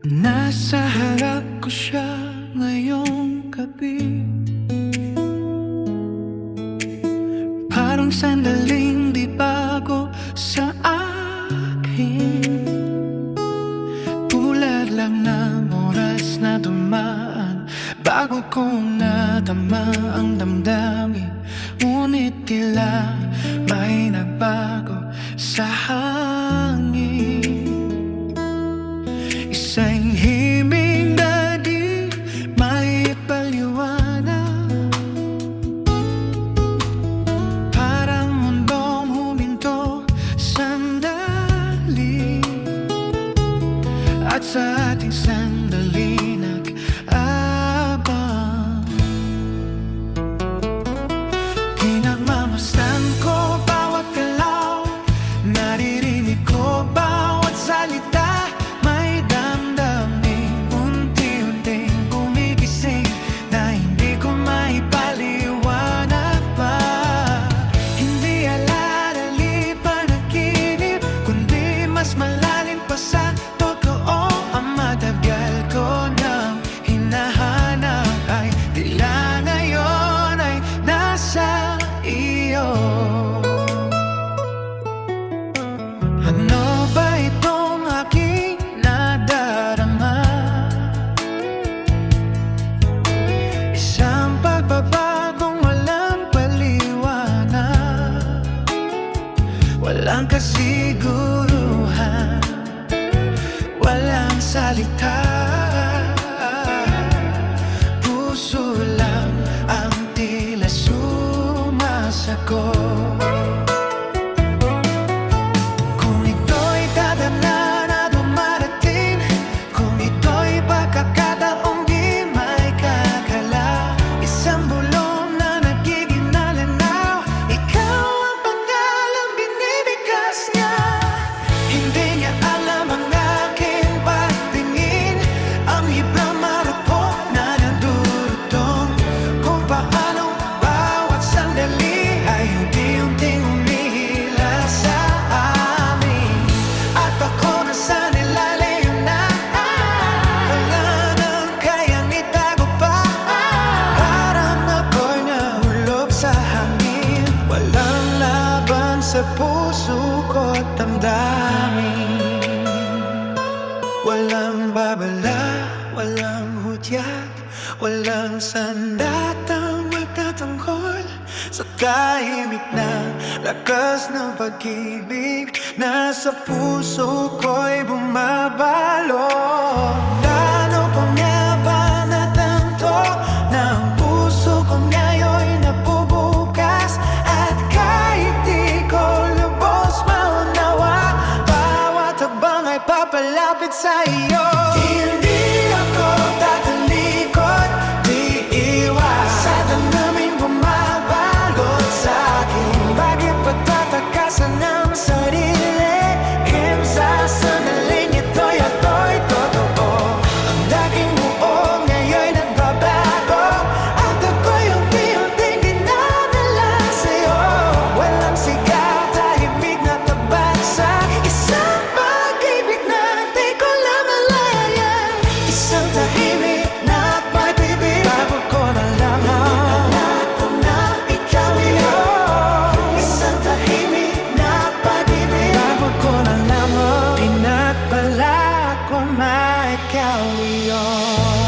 Nasa harap ko siya ngayong gabi, parang sandaling di bago sa akin. Tulad lang ng oras na dumaan bago ko nadama ang damdamin. Ngunit tila may nagbago sa hangin. Isang himig na di maipaliwanag, parang mundong huminto sandali, at sa ating sandali nag-abang. Pinagmamasdan ko bawat galaw, naririnig ko bawat salita. Ano ba itong aking nadarama? Isang pagbabagong walang paliwanag, walang kasiguruhan, walang salita. Puso lang ang tila sumasagot. Sa puso ko't damdamin, walang babala, walang hudyat, walang sandatang magtatanggol sa tahimik na lakas ng pag-ibig na sa puso ko'y bumabalot. Paano pa nga ba natanto na ang puso ko ngayon'y nabubukas, at kahit di ko lubos maunawa, bawat habang ay papalapit sa iyo. Hindi ako tatalikod, di iwas sa damdaming bumabalot sa'kin. Bakit patatakasan ng sarili? Sa sandaling ito'y totoo. Ang daking buo ngayon'y nagbabago, at ako'y unti-unting dinadala sa'yo. Walang sigaw, tahimik na tabagsak, isang pag-ibig na di ko lang malayan. Isang tahimik na pag-ibig, bago ko nalaman na ikaw iyon. Isang tahimik na pag-ibig, bago ko nalaman pinagpala ko na ikaw iyon.